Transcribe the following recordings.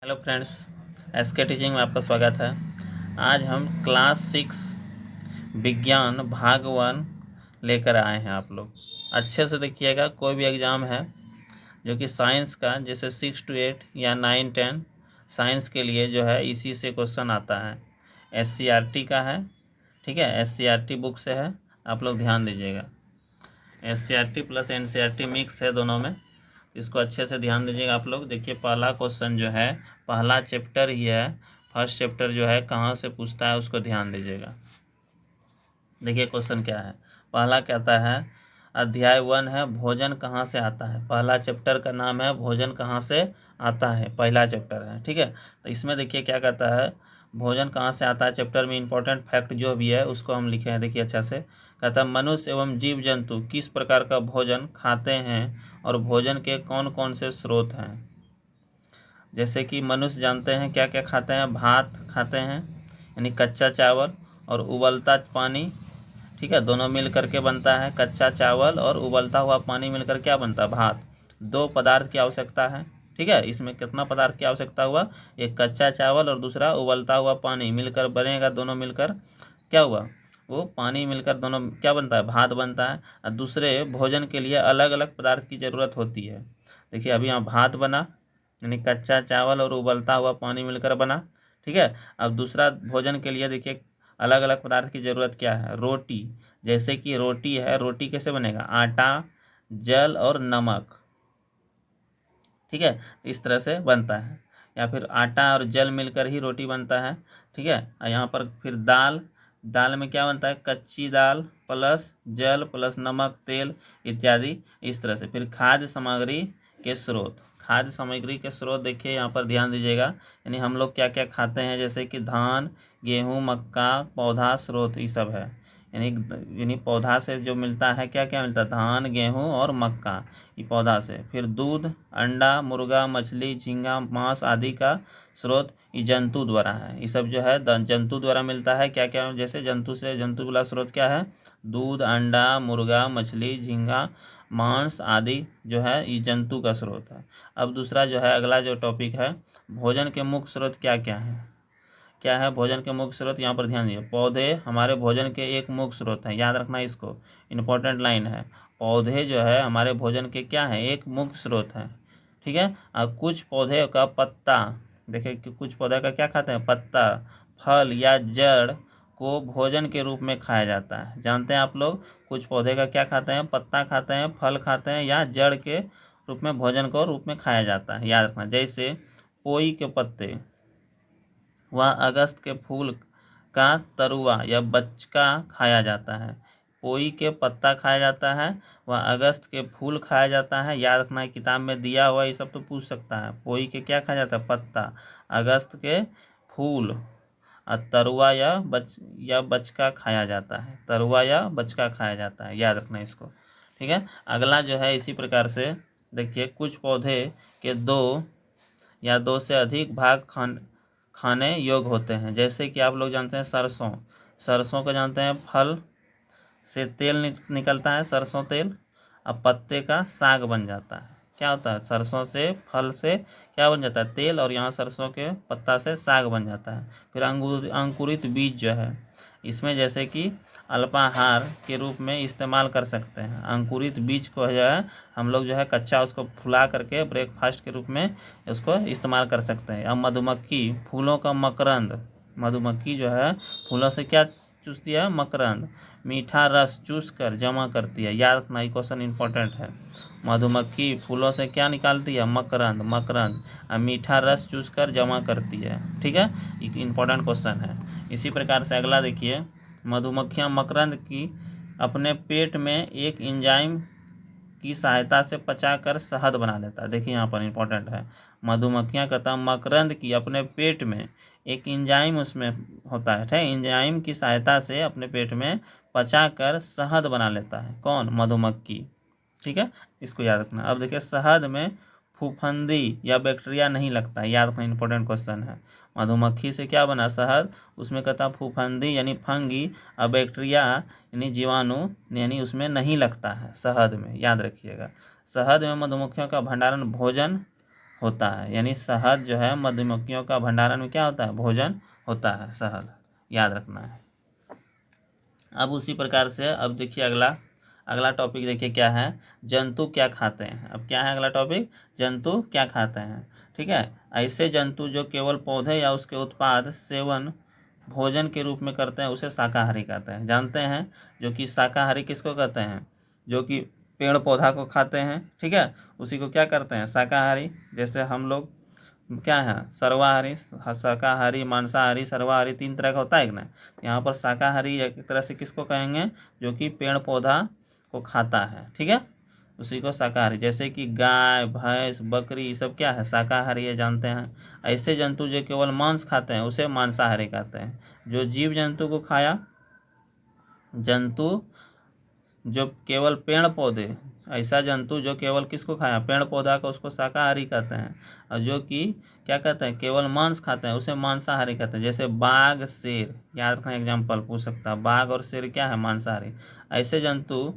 Hello friends, SK teaching में आपका स्वागत है। आज हम क्लास 6 विज्ञान भाग 1 लेकर आए हैं। आप लोग अच्छे से देखिएगा। कोई भी एग्ज़ाम है जो कि साइंस का, जैसे 6 to 8 या 9 10 साइंस के लिए जो है इसी से क्वेश्चन आता है। SCRT का है, ठीक है। SCRT बुक से है, आप लोग ध्यान दीजिएगा। SCRT प्लस NCERT मिक्स है दोनों में, इसको अच्छे से ध्यान दीजिएगा। आप लोग देखिए, पहला क्वेश्चन जो है, पहला चैप्टर ही है, फर्स्ट चैप्टर जो है कहाँ से पूछता है उसको ध्यान दीजिएगा। देखिए क्वेश्चन क्या है। पहला कहता है अध्याय 1 है, भोजन कहाँ से आता है। पहला चैप्टर का नाम है भोजन कहाँ से आता है, पहला चैप्टर है, ठीक है। तो इसमें देखिए क्या कहता है, भोजन कहाँ से आता है। चैप्टर में इंपॉर्टेंट फैक्ट जो भी है उसको हम लिखे हैं। देखिए अच्छा से कहता है, मनुष्य एवं जीव जंतु किस प्रकार का भोजन खाते हैं और भोजन के कौन कौन से स्रोत हैं। जैसे कि मनुष्य जानते हैं क्या क्या खाते हैं, भात खाते हैं यानी कच्चा चावल और उबलता पानी, ठीक है। दोनों मिल करके बनता है कच्चा चावल और उबलता हुआ पानी मिलकर क्या बनता है, भात। दो पदार्थ की आवश्यकता है, ठीक है। इसमें कितना पदार्थ की आवश्यकता हुआ, एक कच्चा चावल और दूसरा उबलता हुआ पानी मिलकर बनेगा। दोनों मिलकर क्या हुआ, वो पानी मिलकर दोनों क्या बनता है, भात बनता है। और दूसरे भोजन के लिए अलग अलग पदार्थ की ज़रूरत होती है। देखिए अभी यहाँ भात बना यानी कच्चा चावल और उबलता हुआ पानी मिलकर बना, ठीक है। अब दूसरा भोजन के लिए देखिए अलग अलग पदार्थ की ज़रूरत क्या है, रोटी। जैसे कि रोटी है, रोटी कैसे बनेगा, आटा, जल और नमक, ठीक है। इस तरह से बनता है, या फिर आटा और जल मिलकर ही रोटी बनता है, ठीक है। और यहाँ पर फिर दाल, दाल में क्या बनता है, कच्ची दाल प्लस जल प्लस नमक तेल इत्यादि। इस तरह से फिर खाद्य सामग्री के स्रोत, खाद्य सामग्री के स्रोत देखिए यहाँ पर ध्यान दीजिएगा। यानी हम लोग क्या क्या खाते हैं, जैसे कि धान, गेहूँ, मक्का, पौधा, स्रोत, ये सब है। यानी पौधा से जो मिलता है, क्या क्या मिलता है, धान, गेहूँ और मक्का, ये पौधा से। फिर दूध, अंडा, मुर्गा, मछली, झींगा, मांस आदि का स्रोत ये जंतु द्वारा है। ये सब जो है जंतु द्वारा मिलता है। क्या क्या, जैसे जंतु से, जंतु वाला स्रोत क्या है, दूध, अंडा, मुर्गा, मछली, झींगा, मांस आदि जो है ये जंतु का स्रोत है। अब दूसरा जो है, अगला जो टॉपिक है, भोजन के मुख्य स्रोत क्या क्या है। क्या है भोजन के मुख्य स्रोत, यहाँ पर ध्यान दीजिए। पौधे हमारे भोजन के एक मुख्य स्रोत हैं, याद रखना इसको, इंपॉर्टेंट लाइन है। पौधे जो है हमारे भोजन के क्या है, एक मुख्य स्रोत है, ठीक है। और कुछ पौधे का पत्ता, देखिए कि कुछ पौधे का क्या खाते हैं, पत्ता, फल या जड़ को भोजन के रूप में खाया जाता है। जानते हैं आप लोग, कुछ पौधे का क्या खाते हैं, पत्ता खाते हैं, फल खाते हैं या जड़ के रूप में भोजन को रूप में खाया जाता है, याद रखना। जैसे पोई के पत्ते व अगस्त के फूल का तरुआ या बचका खाया जाता है। पोई के पत्ता खाया जाता है, व अगस्त के फूल खाया जाता है। याद रखना है, किताब में दिया हुआ ये सब तो पूछ सकता है। पोई के क्या खाया जाता है, पत्ता, अगस्त के फूल, और तरुआ या बचका खाया जाता है। तरुआ या बचका खाया जाता है, याद रखना इसको, ठीक है। अगला जो है इसी प्रकार से देखिए, कुछ पौधे के दो या दो से अधिक भाग खाने योग्य होते हैं। जैसे कि आप लोग जानते हैं सरसों, सरसों को जानते हैं, फल से तेल निकलता है, सरसों तेल। अब पत्ते का साग बन जाता है। क्या होता है, सरसों से फल से क्या बन जाता है, तेल, और यहाँ सरसों के पत्ता से साग बन जाता है। फिर अंकुरित बीज जो है, इसमें जैसे कि अल्पाहार के रूप में इस्तेमाल कर सकते हैं। अंकुरित बीज को जो है हम लोग जो है कच्चा उसको फुला करके ब्रेकफास्ट के रूप में उसको इस्तेमाल कर सकते हैं। अब मधुमक्खी, फूलों का मकरंद, मधुमक्खी जो है फूलों से क्या चूसती है, मकरंद, मीठा रस चूस कर जमा करती है। याद रखना, ये क्वेश्चन इंपॉर्टेंट है। मधुमक्खी फूलों से क्या निकालती है, मकरंद, मकरंद, और मीठा रस चूस कर जमा करती है, ठीक है। एक इंपॉर्टेंट क्वेश्चन है। इसी प्रकार से अगला देखिए, मधुमक्खियां मकरंद की अपने पेट में एक एंजाइम की सहायता से पचाकर शहद बना लेता है। देखिए यहाँ पर इंपॉर्टेंट है, मधुमक्खियाँ कहता है मकरंद की अपने पेट में एक एंजाइम उसमें होता है, ठीक है। एंजाइम की सहायता से अपने पेट में पचाकर शहद बना लेता है, कौन, मधुमक्खी, ठीक है। इसको याद रखना। अब देखिए, शहद में फफूंदी या बैक्टीरिया नहीं लगता है, याद रखना, इंपॉर्टेंट क्वेश्चन है। मधुमक्खी से क्या बना, शहद, उसमें कहता फफूंदी यानी फंगी, और बैक्टीरिया यानी जीवाणु यानी उसमें नहीं लगता है शहद में, याद रखिएगा। शहद में मधुमक्खियों का भंडारण भोजन होता है। यानी शहद जो है मधुमक्खियों का भंडारण में क्या होता है, भोजन होता है शहद, याद रखना है। अब उसी प्रकार से अब देखिए अगला अगला टॉपिक देखिए क्या है, जंतु क्या खाते हैं। अब क्या है अगला टॉपिक, जंतु क्या खाते हैं। ठीक है, ऐसे जंतु जो केवल पौधे या उसके उत्पाद सेवन भोजन के रूप में करते हैं उसे शाकाहारी कहते हैं। जानते हैं जो कि शाकाहारी किसको कहते हैं, जो कि पेड़ पौधा को खाते हैं, ठीक है, उसी को क्या करते हैं, शाकाहारी। जैसे हम लोग क्या है, सर्वाहारी, शाकाहारी, मांसाहारी, सर्वाहारी, तीन तरह का होता है ना। यहाँ पर शाकाहारी एक तरह से किसको कहेंगे, जो कि पेड़ पौधा को खाता है, ठीक है, उसी को शाकाहारी। जैसे कि गाय भैंस बकरी ये सब क्या है, शाकाहारी है, जानते हैं। ऐसे जंतु जो केवल मांस खाते हैं उसे मांसाहारी कहते हैं। जो जीव जंतु को खाया, जंतु जो केवल पेड़ पौधे, ऐसा जंतु जो केवल किसको खाया, पेड़ पौधा को, उसको शाकाहारी कहते हैं। और जो कि क्या कहते हैं, केवल मांस खाते हैं उसे मांसाहारी कहते हैं। जैसे बाघ शेर, याद रखना, एग्जाम्पल पूछ सकता है, बाघ और शेर क्या है, मांसाहारी। ऐसे जंतु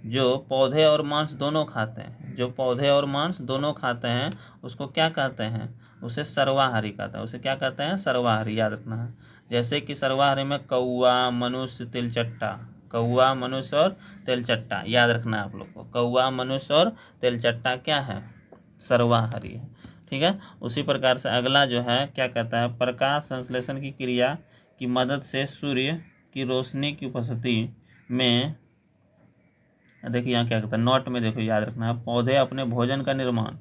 जो पौधे और मांस दोनों खाते हैं, जो पौधे और मांस दोनों खाते हैं उसको क्या कहते हैं, उसे सर्वाहारी कहते हैं। उसे क्या कहते हैं, सर्वाहारी, याद रखना है। जैसे कि सर्वाहारी में कौआ, मनुष्य, तिलचट्टा, कौआ, मनुष्य और तिलचट्टा, याद रखना है आप लोग को, कौआ, मनुष्य और तिलचट्टा क्या है, सर्वाहारी है। ठीक है, उसी प्रकार से अगला जो है क्या कहता है, प्रकाश संश्लेषण की क्रिया की मदद से सूर्य की रोशनी की उपस्थिति में, देखिए यहाँ क्या कहता है, नोट में देखो, याद रखना है, पौधे अपने भोजन का निर्माण,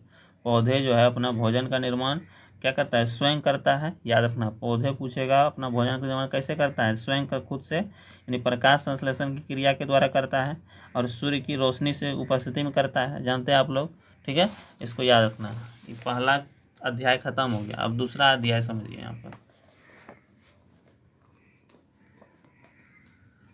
पौधे जो है अपना भोजन का निर्माण क्या करता है, स्वयं करता है। याद रखना, पौधे पूछेगा अपना भोजन का निर्माण कैसे करता है, स्वयं का, खुद से, यानी प्रकाश संश्लेषण की क्रिया के द्वारा करता है, और सूर्य की रोशनी से उपस्थिति में करता है, जानते हैं आप लोग। ठीक है, इसको याद रखना है। ये पहला अध्याय खत्म हो गया, अब दूसरा अध्याय समझिए। यहाँ पर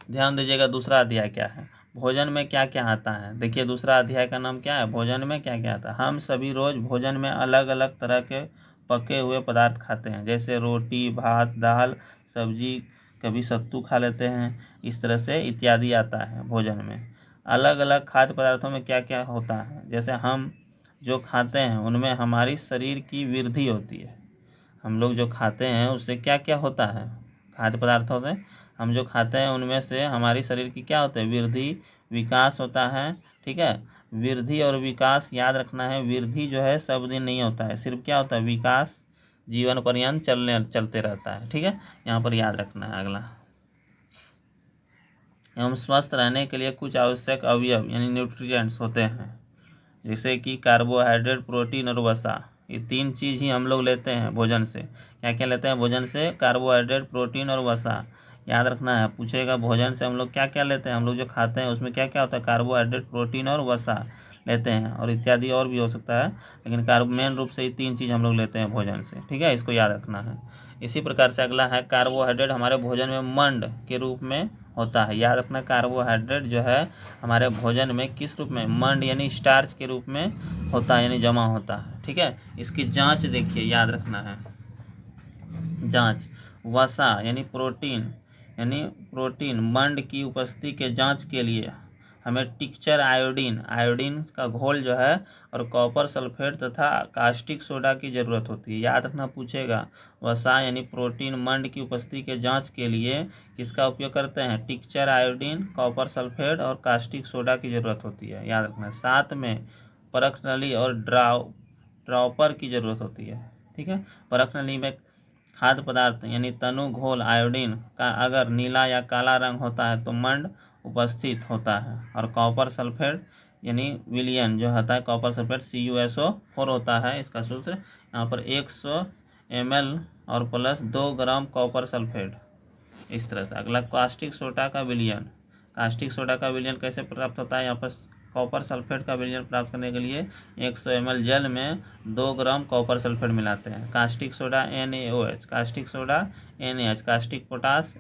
ध्यान दीजिएगा, दूसरा अध्याय क्या है, भोजन में क्या क्या आता है। देखिए दूसरा अध्याय का नाम क्या है, भोजन में क्या क्या आता है। हम सभी रोज भोजन में अलग अलग तरह के पके हुए पदार्थ खाते हैं, जैसे रोटी, भात, दाल, सब्जी, कभी सत्तू खा लेते हैं, इस तरह से इत्यादि आता है भोजन में। अलग अलग खाद्य पदार्थों में क्या क्या होता है, जैसे हम जो खाते हैं उनमें हमारी शरीर की वृद्धि होती है। हम लोग जो खाते हैं उससे क्या क्या होता है, खाद्य पदार्थों से हम जो खाते हैं उनमें से हमारी शरीर की क्या होता है, वृद्धि, विकास होता है। ठीक है, वृद्धि और विकास याद रखना है, वृद्धि जो है सब दिन नहीं होता है, सिर्फ क्या होता है, विकास जीवन पर्यंत चलते रहता है। ठीक है, यहाँ पर याद रखना है। अगला, एवं स्वस्थ रहने के लिए कुछ आवश्यक अवयव यानी न्यूट्रिएंट्स होते हैं, जैसे कि कार्बोहाइड्रेट, प्रोटीन और वसा। ये तीन चीज़ ही हम लोग लेते हैं भोजन से। क्या क्या लेते हैं भोजन से, कार्बोहाइड्रेट, प्रोटीन और वसा, याद रखना है। पूछेगा भोजन से हम लोग क्या क्या लेते हैं, हम लोग जो खाते हैं उसमें क्या क्या होता है, कार्बोहाइड्रेट, प्रोटीन और वसा लेते हैं, और इत्यादि और भी हो सकता है, लेकिन मेन रूप से ये तीन चीज़ हम लोग लेते हैं भोजन से। ठीक है, इसको याद रखना है। इसी प्रकार से अगला है, कार्बोहाइड्रेट हमारे भोजन में मंड के रूप में होता है। याद रखना, कार्बोहाइड्रेट जो है हमारे भोजन में किस रूप में, मंड यानी स्टार्च के रूप में होता है, यानी जमा होता है। ठीक है, इसकी जांच देखिए, याद रखना है, जांच। वसा यानी प्रोटीन मंड की उपस्थिति के जांच के लिए हमें टिक्चर, आयोडीन का घोल जो है, और कॉपर सल्फेट तथा कास्टिक सोडा की ज़रूरत होती है। याद रखना, पूछेगा वसा यानी प्रोटीन मंड की उपस्थिति के जांच के लिए किसका उपयोग करते हैं, टिक्चर, आयोडीन, कॉपर सल्फेट और कास्टिक सोडा की ज़रूरत होती है, याद रखना। साथ में परख नली और ड्रॉपर की ज़रूरत होती है। ठीक है, परख नली में खाद्य पदार्थ यानी तनु घोल आयोडीन का अगर नीला या काला रंग होता है तो मंड उपस्थित होता है, और कॉपर सल्फेट यानी विलियन जो होता है, कॉपर सल्फेट CuSO4 होता है, इसका सूत्र यहाँ पर 100 ml और प्लस 2 ग्राम कॉपर सल्फेट, इस तरह से। अगला, कास्टिक सोडा का विलियन, कास्टिक सोडा का विलियन कैसे प्राप्त होता है, यहाँ पर कॉपर सल्फेट का विलियन प्राप्त करने के लिए 100 ml जल में 2 ग्राम कॉपर सल्फेट मिलाते हैं। Caustic soda NaOH, caustic soda NaH, caustic potash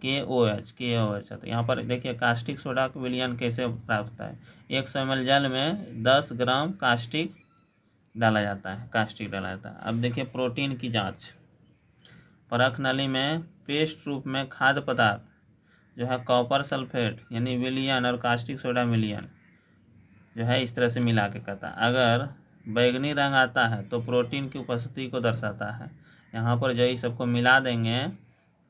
KOH, तो यहाँ पर देखिए कास्टिक सोडा का विलियन कैसे प्राप्त होता है, 100 ml जल में 10 ग्राम कास्टिक डाला जाता है, अब देखिए प्रोटीन की जाँच। परख नली में पेस्ट रूप में खाद्य पदार्थ जो है कॉपर सल्फेट यानी विलियन और कास्टिक सोडा मिलियन जो है इस तरह से मिला के करता है। अगर बैगनी रंग आता है तो प्रोटीन की उपस्थिति को दर्शाता है। यहाँ पर जो इस सबको मिला देंगे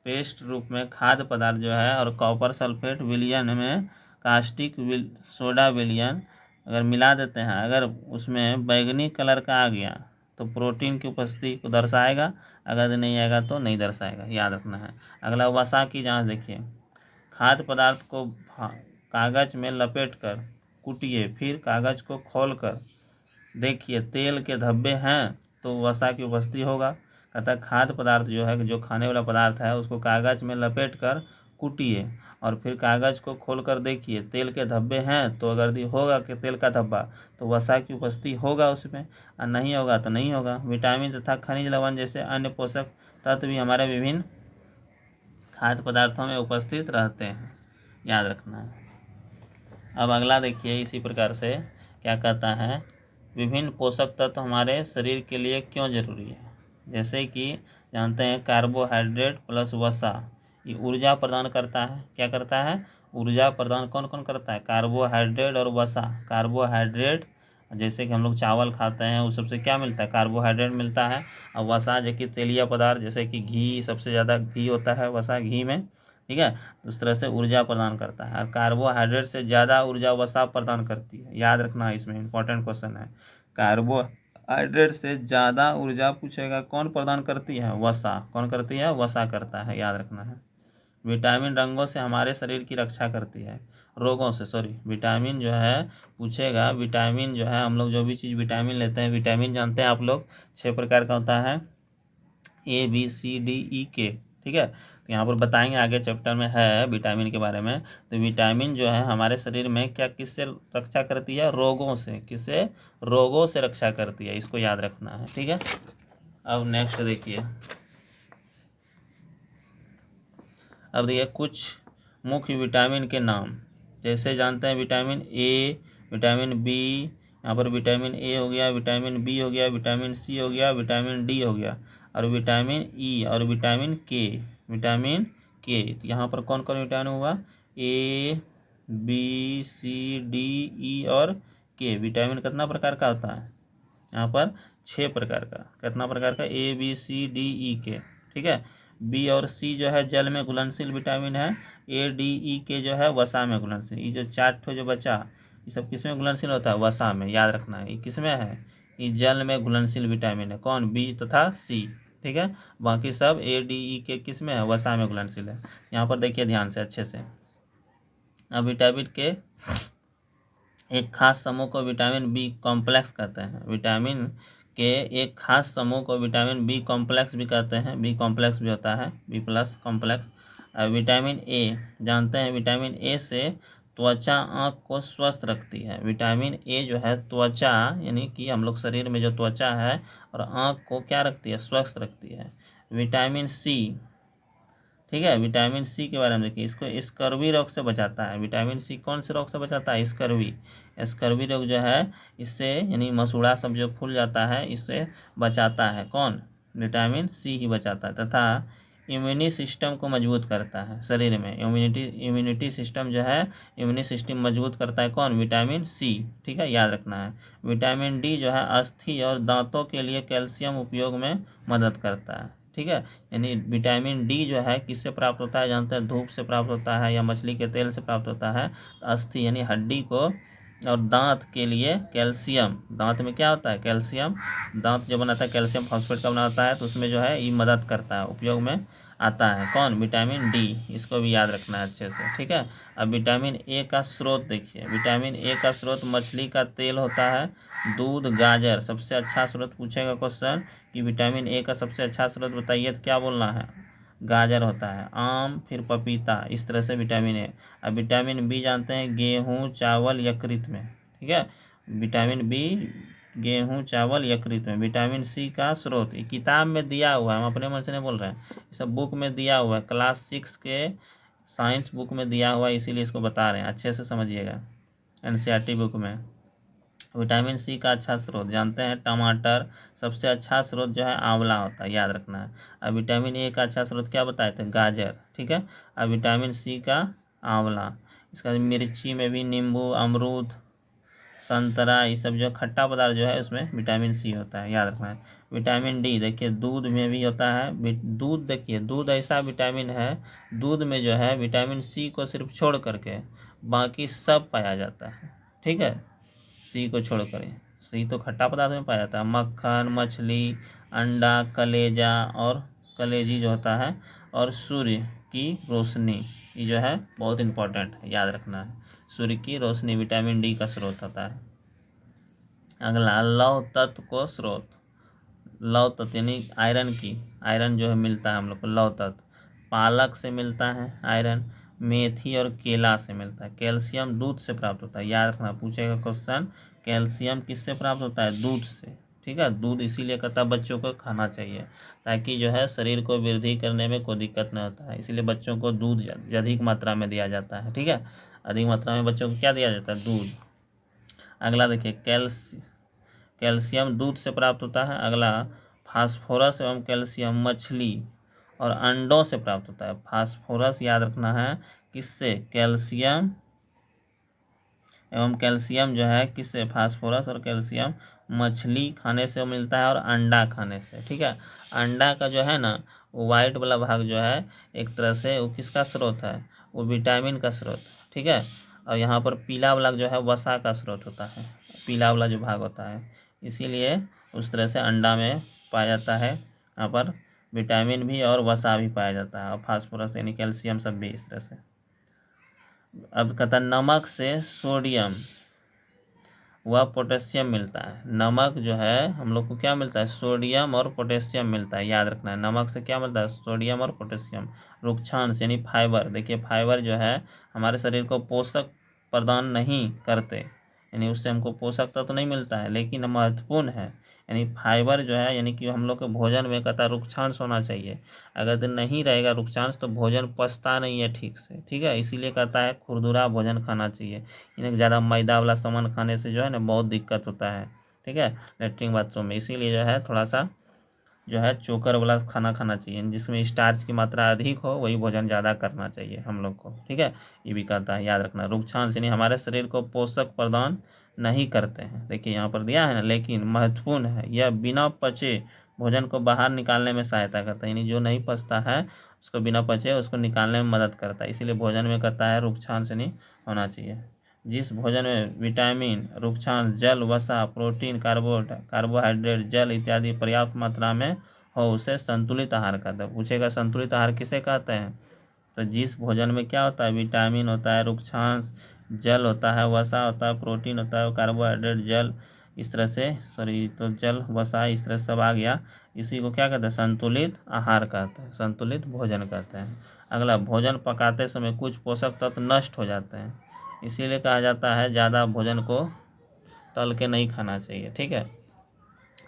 पेस्ट रूप में खाद्य पदार्थ जो है, और कॉपर सल्फेट विलयन में कास्टिक सोडा विलयन अगर मिला देते हैं, अगर उसमें बैगनी कलर का आ गया तो प्रोटीन की उपस्थिति को दर्शाएगा, अगर नहीं आएगा तो नहीं दर्शाएगा, याद रखना है। अगला वसा की जांच देखिए। खाद्य पदार्थ को कागज में लपेटकर कूटिए, फिर कागज को खोलकर देखिए तेल के धब्बे हैं तो वसा की उपस्थिति होगा। कहता है खाद्य पदार्थ जो है, जो खाने वाला पदार्थ है, उसको कागज में लपेटकर कूटिए और फिर कागज को खोलकर देखिए तेल के धब्बे हैं तो अगर होगा कि तेल का धब्बा तो वसा की उपस्थिति होगा उसमें, और नहीं होगा तो नहीं होगा। विटामिन तथा खनिज लवण जैसे अन्य पोषक तत्व भी हमारे विभिन्न खाद्य पदार्थों में उपस्थित रहते हैं, याद रखना है। अब अगला देखिए इसी प्रकार से क्या कहता है, विभिन्न पोषक तत्व हमारे शरीर के लिए क्यों जरूरी है। जैसे कि जानते हैं कार्बोहाइड्रेट प्लस वसा ये ऊर्जा प्रदान करता है। क्या करता है? ऊर्जा प्रदान कौन कौन करता है? कार्बोहाइड्रेट और वसा। कार्बोहाइड्रेट जैसे कि हम लोग चावल खाते हैं उस सबसे क्या मिलता है? कार्बोहाइड्रेट मिलता है। और वसा जो कि तेलीय पदार्थ जैसे कि घी, सबसे ज़्यादा घी होता है वसा घी में, ठीक है। उस तरह से ऊर्जा प्रदान करता है। और कार्बोहाइड्रेट से ज़्यादा ऊर्जा वसा प्रदान करती है, याद रखना है, इसमें इंपॉर्टेंट क्वेश्चन है। कार्बोहाइड्रेट से ज़्यादा ऊर्जा पूछेगा कौन प्रदान करती है? वसा। कौन करती है? वसा करता है, याद रखना है। विटामिन रंगों से हमारे शरीर की रक्षा करती है, रोगों से, सॉरी विटामिन जो है पूछेगा, विटामिन जो है हम लोग जो भी चीज़ विटामिन लेते हैं, विटामिन जानते हैं आप लोग 6 प्रकार का होता है, ABCDE ठीक है। तो यहाँ पर बताएंगे आगे चैप्टर में है विटामिन के बारे में। तो विटामिन जो है हमारे शरीर में क्या किससे रक्षा करती है? रोगों से। किससे? रोगों से रक्षा करती है, इसको याद रखना है, ठीक है। अब नेक्स्ट देखिए, अब देखिए कुछ मुख्य विटामिन के नाम। जैसे जानते हैं विटामिन ए, विटामिन बी, यहाँ पर विटामिन ए हो गया, विटामिन बी हो गया, विटामिन सी हो गया, विटामिन डी हो गया, और विटामिन ई और विटामिन के। विटामिन के यहाँ पर कौन कौन विटामिन हुआ? ए, बी, सी, डी, ई और के। विटामिन कितना प्रकार का होता है? यहाँ पर 6 प्रकार का। कितना प्रकार का? ABCDE ठीक है। बी और सी जो है जल में घुलनशील विटामिन है। ADE के जो है वसा में घुलनशील। ये जो 4 ठो जो बचा, ये सब किस में घुलनशील होता है? वसा में, याद रखना है। ये किस में है? ये जल में घुलनशील विटामिन है। कौन? बी तथा सी, ठीक है। बाकी सब ADE के किस में है? वसा में घुलनशील है। यहाँ पर देखिए ध्यान से अच्छे से। अब विटामिन के एक खास समूह को विटामिन बी कॉम्प्लेक्स कहते हैं। विटामिन के एक खास समूह को विटामिन बी कॉम्प्लेक्स भी कहते हैं। बी कॉम्प्लेक्स भी होता है, B plus complex. Vitamin A जानते हैं, विटामिन ए से त्वचा आँख को स्वस्थ रखती है। विटामिन ए जो है त्वचा, यानी कि हम लोग शरीर में जो त्वचा है और आँख को क्या रखती है? स्वस्थ रखती है। विटामिन सी, ठीक है। विटामिन सी के बारे में देखिए, इसको स्कर्वी रोग से बचाता है। विटामिन सी कौन से रोग से बचाता है? स्कर्वी। स्कर्वी रोग जो है इससे, यानी मसूड़ा सब जो फूल जाता है, इससे बचाता है। कौन? विटामिन सी ही बचाता है। तथा इम्यूनी सिस्टम को मजबूत करता है शरीर में। इम्यूनिटी सिस्टम जो है, इम्यूनी सिस्टम मजबूत करता है। कौन? विटामिन सी, ठीक है, याद रखना है। विटामिन डी जो है अस्थि और दांतों के लिए कैल्शियम उपयोग में मदद करता है, ठीक है। यानी विटामिन डी जो है किससे प्राप्त होता है? जानते हैं, धूप से प्राप्त होता है या मछली के तेल से प्राप्त होता है। अस्थि यानी हड्डी को, और दांत के लिए कैल्शियम। दांत में क्या होता है? कैल्शियम। दांत जो बनाता है कैल्शियम फॉस्फेट का बना होता है, तो उसमें जो है ये मदद करता है, उपयोग में आता है। कौन? Vitamin D. इसको भी याद रखना है अच्छे से, ठीक है। अब विटामिन ए का स्रोत देखिए। विटामिन ए का स्रोत मछली का तेल होता है, दूध, गाजर। सबसे अच्छा स्रोत पूछेगा क्वेश्चन कि विटामिन ए का सबसे अच्छा स्रोत बताइए, तो क्या बोलना है? गाजर होता है। आम, फिर पपीता, इस तरह से विटामिन ए। अब विटामिन बी जानते हैं, गेहूँ, चावल, यकृत में, ठीक है। विटामिन बी गेहूँ, चावल, यकृत में। विटामिन सी का स्रोत ये किताब में दिया हुआ है, हम अपने मन से नहीं बोल रहे हैं, ये सब बुक में दिया हुआ है, क्लास 6 के साइंस बुक में दिया हुआ है, इसीलिए इसको बता रहे हैं, अच्छे से समझिएगा, NCERT बुक में। विटामिन सी का अच्छा स्रोत जानते हैं, टमाटर। सबसे अच्छा स्रोत जो है आंवला होता है, याद रखना है। अब विटामिन ए का अच्छा स्रोत क्या बताए थे? गाजर, ठीक है। अब विटामिन सी का आंवला। इसका मिर्ची में भी, नींबू, अमरूद, संतरा, ये सब जो खट्टा पदार्थ जो है उसमें विटामिन सी होता है, याद रखना है। विटामिन डी देखिए दूध में भी होता है। दूध देखिए, दूध ऐसा विटामिन है, दूध में जो है विटामिन सी को सिर्फ छोड़ करके बाकी सब पाया जाता है, ठीक है। सी को छोड़ कर, सी तो खट्टा पदार्थ में पाया जाता है। मक्खन, मछली, अंडा, कलेजा और कलेजी जो होता है, और सूर्य की रोशनी, ये जो है बहुत इंपॉर्टेंट है, याद रखना है। सूर्य की रोशनी विटामिन डी का स्रोत होता है। अगला लौह तत्व को स्रोत, लौह तत्व यानी आयरन की, आयरन जो है मिलता है हम लोग को लौह तत्व, पालक से मिलता है आयरन, मेथी और केला से मिलता है। कैल्शियम दूध से प्राप्त होता है, याद रखना, पूछेगा क्वेश्चन, कैल्शियम किससे प्राप्त होता है? दूध से, ठीक है। दूध इसीलिए कहता है बच्चों को खाना चाहिए, ताकि जो है शरीर को वृद्धि करने में कोई दिक्कत नहीं होता है, इसीलिए बच्चों को दूध अधिक मात्रा में दिया जाता है, ठीक है। अधिक मात्रा में बच्चों को क्या दिया जाता है? दूध। अगला देखिए कैल्शियम दूध से प्राप्त होता है। अगला फास्फोरस एवं कैल्शियम मछली और अंडों से प्राप्त होता है। फास्फोरस याद रखना है किससे? कैल्शियम एवं कैल्शियम जो है किससे? फास्फोरस और कैल्शियम मछली खाने से मिलता है और अंडा खाने से, ठीक है। अंडा का जो है ना वाइट वाला भाग जो है एक तरह से वो किसका स्रोत है? वो विटामिन का स्रोत है, ठीक है। और यहाँ पर पीला वाला जो है वसा का स्रोत होता है, पीला वाला जो भाग होता है, इसीलिए उस तरह से अंडा में पाया जाता है। यहाँ पर विटामिन भी और वसा भी पाया जाता है, और फास्फोरस यानी कैल्शियम सब भी इस तरह से। अब कहता है नमक से सोडियम व पोटेशियम मिलता है। नमक जो है हम लोग को क्या मिलता है? सोडियम और पोटेशियम मिलता है, याद रखना है। नमक से क्या मिलता है? सोडियम और पोटेशियम। रुक्षांश यानी फाइबर, देखिए फाइबर जो है हमारे शरीर को पोषक प्रदान नहीं करते, यानी उससे हमको पोषक तत्व तो नहीं मिलता है, लेकिन महत्वपूर्ण है। यानी फाइबर जो है यानी कि हम लोग के भोजन में कहता है रुक्षांश होना चाहिए। अगर दिन नहीं रहेगा रुक्षांश तो भोजन पचता नहीं है ठीक से, ठीक है। इसीलिए कहता है खुरदुरा भोजन खाना चाहिए। इन्हें ज़्यादा मैदा वाला सामान खाने से जो है ना बहुत दिक्कत होता है, ठीक है, लेटरिन बाथरूम में। इसीलिए जो है थोड़ा सा जो है चोकर वाला खाना खाना चाहिए, जिसमें स्टार्च की मात्रा अधिक हो, वही भोजन ज़्यादा करना चाहिए हम लोग को, ठीक है। ये भी कहता है, याद रखना। रुक्षांश यानी हमारे शरीर को पोषक प्रदान नहीं करते हैं, देखिए यहाँ पर दिया है ना, लेकिन महत्वपूर्ण है, यह बिना पचे भोजन को बाहर निकालने में सहायता करता है, यानी जो नहीं पचता है उसको बिना पचे उसको निकालने में मदद करता है। इसीलिए भोजन में कहता है रुक्षांश नहीं होना चाहिए। जिस भोजन में विटामिन, रुक्षांश, जल, वसा, प्रोटीन, कार्बोहाइड्रेट, जल इत्यादि पर्याप्त मात्रा में हो उसे संतुलित आहार कहते हैं। पूछेगा संतुलित आहार किसे कहते हैं? तो जिस भोजन में क्या होता है? विटामिन होता है, रुक्षांश, जल होता है, वसा होता है, प्रोटीन होता है, कार्बोहाइड्रेट, जल, इस तरह से तो जल, वसा, इस तरह से सब आ गया। इसी को क्या कहते हैं? संतुलित आहार कहते हैं, संतुलित भोजन कहते हैं। अगला, भोजन पकाते समय कुछ पोषक तत्व नष्ट हो जाते हैं, इसीलिए कहा जाता है ज़्यादा भोजन को तल के नहीं खाना चाहिए, ठीक है।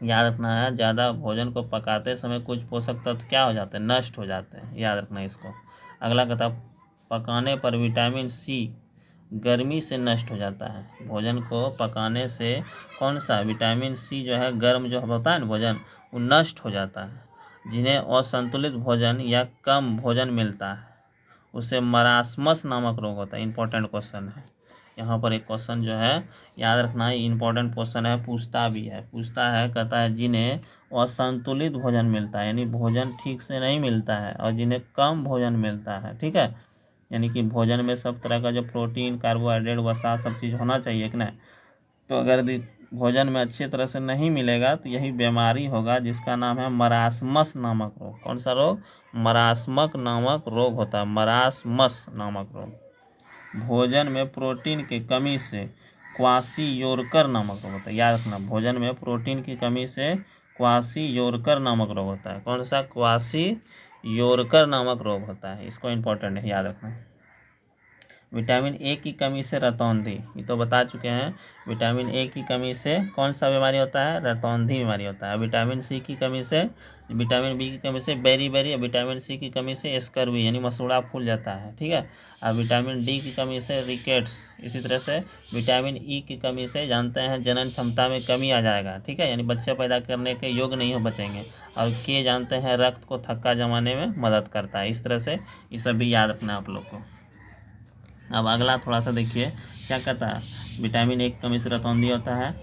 याद रखना है, ज़्यादा भोजन को पकाते समय कुछ पोषक तत्व क्या हो जाते हैं? नष्ट हो जाते हैं, याद रखना इसको। अगला कहता पकाने पर विटामिन सी गर्मी से नष्ट हो जाता है। भोजन को पकाने से कौन सा विटामिन सी जो है गर्म जो होता है ना भोजन, वो नष्ट हो जाता है। जिन्हें असंतुलित भोजन या कम भोजन मिलता है उसे मरासमस नामक रोग होता है। इंपॉर्टेंट क्वेश्चन है, यहाँ पर एक क्वेश्चन जो है याद रखना है, इंपॉर्टेंट क्वेश्चन है, पूछता भी है, पूछता है, कहता है जिन्हें असंतुलित भोजन मिलता है, यानी भोजन ठीक से नहीं मिलता है, और जिन्हें कम भोजन मिलता है, ठीक है। यानी कि भोजन में सब तरह का जो प्रोटीन, कार्बोहाइड्रेट, वसा सब चीज़ होना चाहिए कि नहीं। तो अगर भोजन में अच्छी तरह से नहीं मिलेगा तो यही बीमारी होगा, जिसका नाम है मरासमस नामक रोग। कौन सा रोग? मरासमक नामक रोग होता है, मरासमस नामक रोग। भोजन में प्रोटीन की कमी से क्वासियोरकर नामक रोग होता है, याद रखना। भोजन में प्रोटीन की कमी से क्वासियोरकर नामक रोग होता है। कौन सा? क्वासियोरकर नामक रोग होता है, इसको इंपॉर्टेंट है, याद रखना। विटामिन ए की कमी से रतौंधी, ये तो बता चुके हैं। विटामिन ए की कमी से कौन सा बीमारी होता है? रतौंधी बीमारी होता है। विटामिन सी की कमी से, विटामिन बी की कमी से बेरी, विटामिन सी की कमी से स्कर्वी यानी मसूड़ा फूल जाता है, ठीक है। और विटामिन डी की कमी से रिकेट्स। इसी तरह से विटामिन ई की कमी से जानते हैं जनन क्षमता में कमी आ जाएगा, ठीक है, यानी बच्चे पैदा करने के योग्य नहीं हो बचेंगे। और के जानते हैं रक्त को थक्का जमाने में मदद करता है। इस तरह से ये सब भी याद रखना आप लोग को। अब अगला थोड़ा सा देखिए, क्या कहता है, विटामिन ए की कमी से रतौंधी होता है,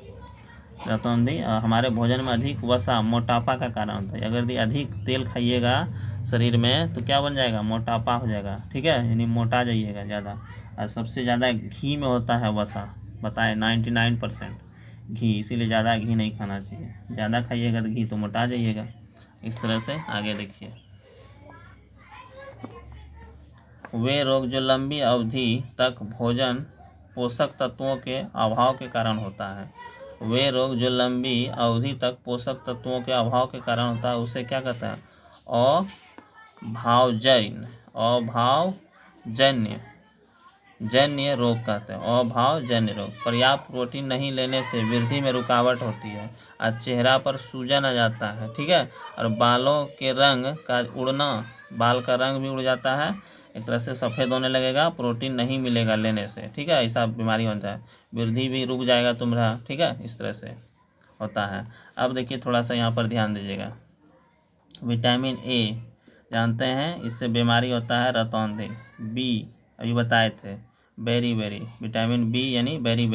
रतौंधी हमारे भोजन में अधिक वसा मोटापा का कारण होता है। अगर यदि अधिक तेल खाइएगा शरीर में तो क्या बन जाएगा, मोटापा हो जाएगा, ठीक है, यानी मोटा जाइएगा ज़्यादा। और सबसे ज़्यादा घी में होता है वसा, बताए 99% घी, इसीलिए ज़्यादा घी नहीं खाना चाहिए, ज़्यादा खाइएगा तो घी तो मोटा जाइएगा। इस तरह से आगे देखिए, वे रोग जो लंबी अवधि तक भोजन पोषक तत्वों के अभाव के कारण होता है, वे रोग जो लंबी अवधि तक पोषक तत्वों के अभाव के कारण होता है उसे क्या कहते हैं, अभावजन्य जन्य रोग कहते हैं, अभावजन्य रोग। पर्याप्त प्रोटीन नहीं लेने से वृद्धि में रुकावट होती है और चेहरा पर सूजन आ जाता है, ठीक है, और बालों के रंग का उड़ना, बाल का रंग भी उड़ जाता है, एक तरह से सफ़ेद होने लगेगा, प्रोटीन नहीं मिलेगा लेने से, ठीक है, ऐसा बीमारी होता है, वृद्धि भी रुक जाएगा तुम्हारा, ठीक है, इस तरह से होता है। अब देखिए थोड़ा सा यहाँ पर ध्यान दीजिएगा, विटामिन ए जानते हैं, इससे बीमारी होता है रतौंधी। बी अभी बताए थे, बेरी विटामिन बी यानी बेरी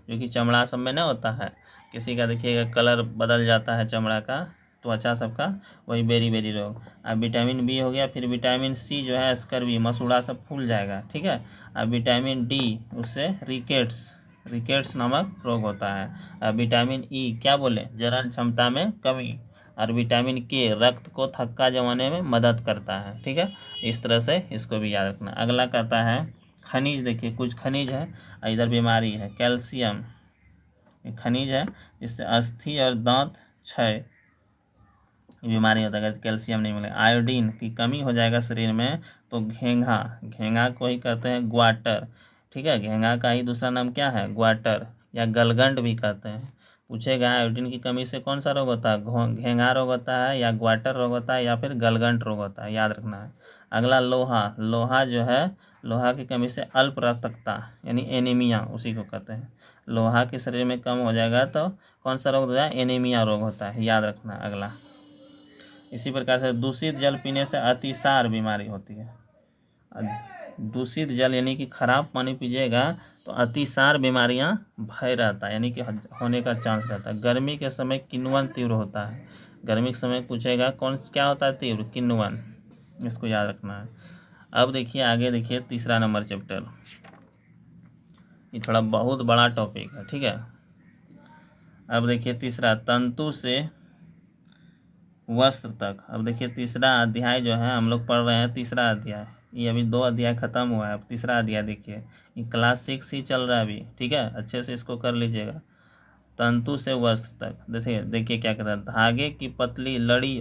जो कि चमड़ा सब में ना होता है, किसी का देखिएगा कलर बदल जाता है चमड़ा का, त्वचा सबका, वही बेरी रोग। अब विटामिन बी हो गया, फिर विटामिन सी जो है स्कर्वी, मसूड़ा सब फूल जाएगा, ठीक है। अब विटामिन डी, उससे रिकेट्स नामक रोग होता है। अब विटामिन ई क्या बोले, जलन क्षमता में कमी। और विटामिन के रक्त को थक्का जमाने में मदद करता है, ठीक है, इस तरह से इसको भी याद रखना। अगला कहता है खनिज, देखिए कुछ खनिज है, इधर बीमारी है, कैल्शियम खनिज है, जिससे अस्थि और दांत क्षय बीमारी होता है, कैल्शियम नहीं मिलेगा। आयोडीन की कमी हो जाएगा शरीर में तो घेंघा को ही कहते हैं ग्वाटर, ठीक है, घेंघा का ही दूसरा नाम क्या है, ग्वाटर, या गलगंड भी कहते हैं। पूछेगा आयोडीन की कमी से कौन सा रोग होता है, घेंघा रोग होता है, या ग्वाटर रोग होता है, या फिर गलगंड रोग होता है, याद रखना है। अगला लोहा जो है, लोहा की कमी से अल्प रक्तता यानी एनीमिया, उसी को कहते हैं। लोहा के शरीर में कम हो जाएगा तो कौन सा रोग होता है, एनीमिया रोग होता है, याद रखना। अगला इसी प्रकार से दूषित जल पीने से अतिसार बीमारी होती है। दूषित जल यानी कि खराब पानी पीजिएगा तो अतिसार बीमारियां भय रहता है, यानी कि होने का चांस रहता है। गर्मी के समय किन्वन तीव्र होता है, गर्मी के समय पूछेगा कौन क्या होता है तीव्र, किन्वन, इसको याद रखना है। अब देखिए आगे देखिए, तीसरा नंबर चैप्टर, ये थोड़ा बहुत बड़ा टॉपिक है, ठीक है। अब देखिए तीसरा, तंतु से वस्त्र तक। अब देखिए तीसरा अध्याय जो है हम लोग पढ़ रहे हैं, तीसरा अध्याय, ये अभी 2 अध्याय खत्म हुआ है, अब तीसरा अध्याय देखिए, ये क्लास 6 ही चल रहा है अभी, ठीक है, अच्छे से इसको कर लीजिएगा। तंतु से वस्त्र तक देखिए क्या कहता है, धागे की पतली लड़ी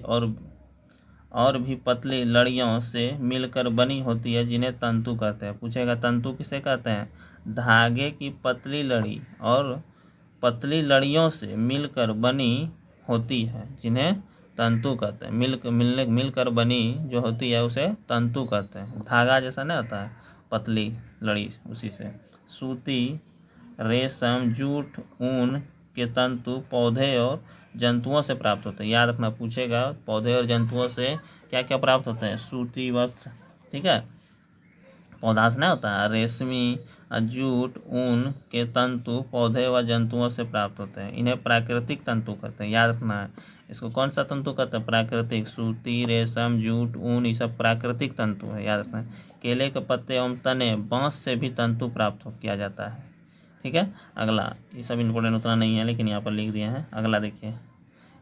और भी पतली लड़ियों से मिलकर बनी होती है, जिन्हें तंतु कहते हैं। पूछेगा तंतु किसे कहते हैं, धागे की पतली लड़ी और पतली लड़ियों से मिलकर बनी होती है, जिन्हें तंतु कहते हैं। मिलकर बनी जो होती है उसे तंतु कहते हैं। धागा जैसा नहीं होता है, पतली लड़ी, उसी से। सूती, रेशम, जूट, ऊन के तंतु पौधे और जंतुओं से प्राप्त होते हैं, याद रखना। पूछेगा पौधे और जंतुओं से क्या क्या प्राप्त होते हैं, सूती वस्त्र, ठीक है, पौधा से नहीं होता है, रेशमी, जूट, ऊन के तंतु पौधे व जंतुओं से प्राप्त होते हैं, इन्हें प्राकृतिक तंतु कहते हैं, याद रखना है। इसको कौन सा तंतु कहते हैं, प्राकृतिक। सूती, रेशम, जूट, ऊन, ये सब प्राकृतिक तंतु है, याद रखना है। केले के पत्ते एवं तने, बांस से भी तंतु प्राप्त किया जाता है, ठीक है। अगला, ये सब इम्पोर्टेंट उतना नहीं है लेकिन यहाँ पर लिख दिए हैं। अगला देखिए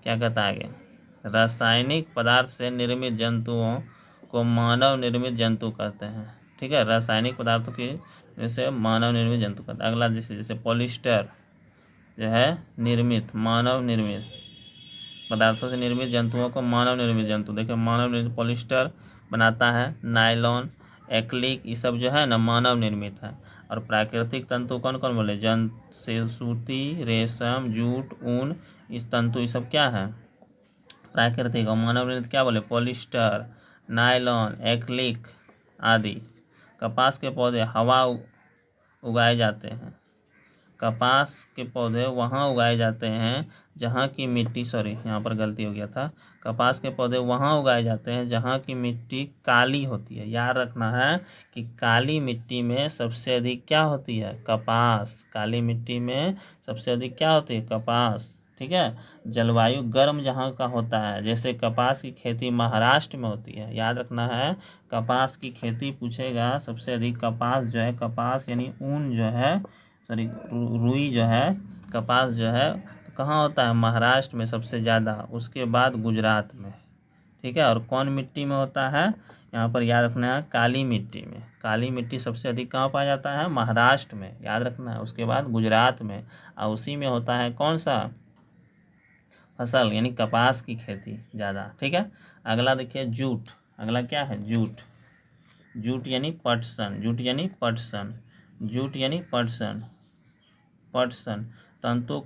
क्या कहता है आगे, रासायनिक पदार्थ से निर्मित जंतुओं को मानव निर्मित जंतु कहते हैं, ठीक है, रासायनिक पदार्थों की जैसे मानव निर्मित जंतु कहते हैं। अगला जैसे पॉलिस्टर जो है निर्मित, मानव निर्मित पदार्थों से निर्मित जंतुओं को मानव निर्मित जंतु, देखिए मानव निर्मित पॉलिस्टर बनाता है, नायलॉन, एक्लिक, ये सब जो है ना मानव निर्मित है। और प्राकृतिक तंतु कौन कौन बोले, से सूती, रेशम, जूट, ऊन, इस तंतु ये सब क्या है, प्राकृतिक। और मानव निर्मित क्या बोले, पॉलिस्टर, नायलॉन, एक्लिक आदि। कपास के पौधे हवा उगाए जाते हैं, कपास के पौधे वहाँ उगाए जाते हैं जहाँ की मिट्टी, सॉरी यहाँ पर गलती हो गया था, कपास के पौधे वहाँ उगाए जाते हैं जहाँ की मिट्टी काली होती है। याद रखना है कि काली मिट्टी में सबसे अधिक क्या होती है, कपास। काली मिट्टी में सबसे अधिक क्या होती है, कपास। ठीक है। जलवायु गर्म जहाँ का होता है, जैसे कपास की खेती महाराष्ट्र में होती है। याद रखना है, कपास की खेती पूछेगा, सबसे अधिक कपास जो है, कपास यानी ऊन जो है, सॉरी रुई जो है, कपास जो है तो कहाँ होता है, महाराष्ट्र में सबसे ज़्यादा, उसके बाद गुजरात में। ठीक है। और कौन मिट्टी में होता है, यहाँ पर याद रखना है, काली मिट्टी में। काली मिट्टी सबसे अधिक कहाँ पाया जाता है, महाराष्ट्र में, याद रखना है। उसके बाद गुजरात में, और उसी में होता है कौन सा फसल, यानी कपास की खेती ज़्यादा। ठीक है। अगला देखिए जूट। अगला क्या है, जूट। जूट यानी पटसन, जूट यानी पटसन, जूट यानी पटसन। पटसन तंतु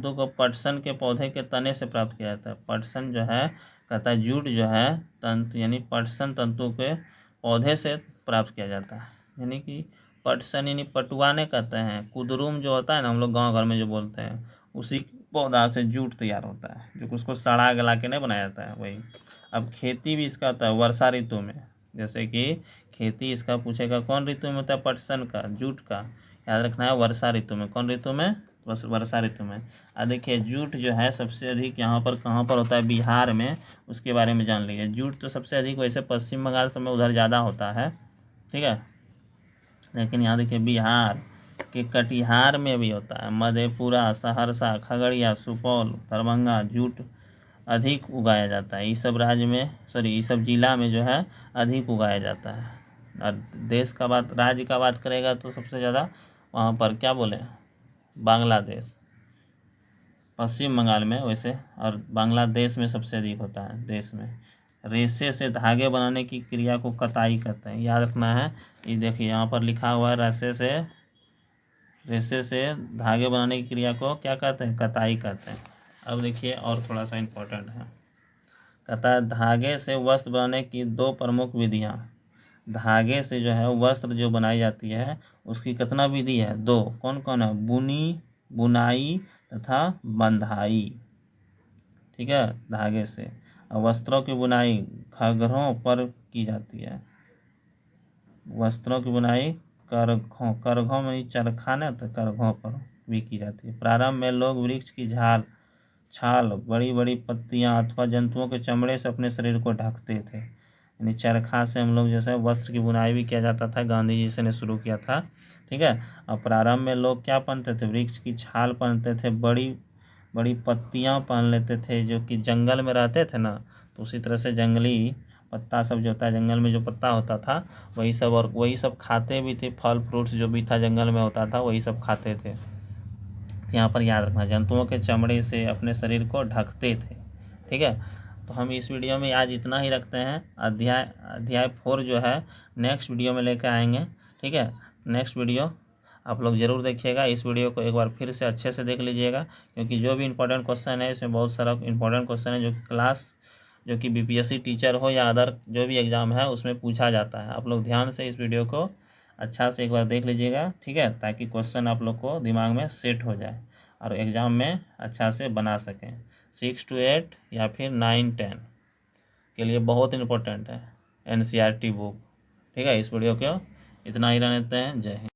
को पटसन के पौधे के तने से प्राप्त किया जाता है। पटसन जो है, कहता है जूट जो है तंतु यानी पटसन तंतु के पौधे से प्राप्त किया जाता है। यानी कि पटसन यानी पटुआने कहते हैं। कुदरुम जो होता है ना, हम लोग गांव घर में जो बोलते हैं, उसी पौधा से जूट तैयार होता है, जो उसको सड़ा गला के नहीं बनाया जाता है, वही। अब खेती भी इसका होता है वर्षा ऋतु में। जैसे कि खेती इसका पूछेगा कौन ऋतु में होता है, पटसन का, जूट का, याद रखना है, वर्षा ऋतु में। कौन ऋतु में, वर्षा ऋतु में। अब देखिए जूट जो है सबसे अधिक यहाँ पर कहाँ पर होता है, बिहार में। उसके बारे में जान लीजिए। जूट तो सबसे अधिक वैसे पश्चिम बंगाल सब में उधर ज़्यादा होता है। ठीक है। लेकिन यहाँ देखिए बिहार के कटिहार में भी होता है, मधेपुरा, सहरसा, खगड़िया, सुपौल, दरभंगा जूट अधिक उगाया जाता है। इस सब राज्य में, सॉरी इस सब जिला में जो है अधिक उगाया जाता है। और देश का बात, राज्य का बात करेगा तो सबसे ज़्यादा वहाँ पर क्या बोले, बांग्लादेश, पश्चिम बंगाल में वैसे, और बांग्लादेश में सबसे अधिक होता है देश में। रेशे से धागे बनाने की क्रिया को कताई कहते हैं। याद रखना है, ये देखिए यहाँ पर लिखा हुआ है, रेशे से धागे बनाने की क्रिया को क्या कहते हैं, कताई कहते हैं। अब देखिए और थोड़ा सा इम्पोर्टेंट है, कहता है धागे से वस्त्र बनाने की दो प्रमुख विधियाँ। धागे से जो है वस्त्र जो बनाई जाती है उसकी कितना विधि है, दो। कौन कौन है, बुनाई तथा बंधाई। ठीक है। धागे से वस्त्रों की बुनाई घरों पर की जाती है। वस्त्रों की बुनाई करघों में, चरखा न, तो करघों पर भी की जाती है। प्रारंभ में लोग वृक्ष की छाल, बड़ी बड़ी पत्तियां अथवा जंतुओं के चमड़े से अपने शरीर को ढकते थे। यानी चरखा से हम लोग जैसे वस्त्र की बुनाई भी किया जाता था, गांधी जी से ने शुरू किया था। ठीक है। और प्रारंभ में लोग क्या पहनते थे, वृक्ष की छाल पहनते थे, बड़ी बड़ी पत्तियां पहन लेते थे, जो कि जंगल में रहते थे ना, तो उसी तरह से जंगली पत्ता सब जो होता है, जंगल में जो पत्ता होता था वही सब, और वही सब खाते भी थे। फल फ्रूट्स जो भी था जंगल में होता था वही सब खाते थे। यहाँ पर याद रखना, जंतुओं के चमड़े से अपने शरीर को ढकते थे। ठीक है। तो हम इस वीडियो में आज इतना ही रखते हैं। अध्याय 4 जो है नेक्स्ट वीडियो में लेकर आएंगे। ठीक है। नेक्स्ट वीडियो आप लोग ज़रूर देखिएगा। इस वीडियो को एक बार फिर से अच्छे से देख लीजिएगा, क्योंकि जो भी इंपॉर्टेंट क्वेश्चन है इसमें बहुत सारा इंपॉर्टेंट क्वेश्चन है जो कि बीपीएससी टीचर हो या अदर जो भी एग्ज़ाम है उसमें पूछा जाता है। आप लोग ध्यान से इस वीडियो को अच्छा से एक बार देख लीजिएगा। ठीक है। ताकि क्वेश्चन आप लोग को दिमाग में सेट हो जाए और एग्ज़ाम में अच्छा से बना सकें। 6 to 8 या फिर 9-10 के लिए बहुत इंपॉर्टेंट है एनसीईआरटी बुक। ठीक है। इस वीडियो को इतना ही रहने देते हैं। जय हिंद।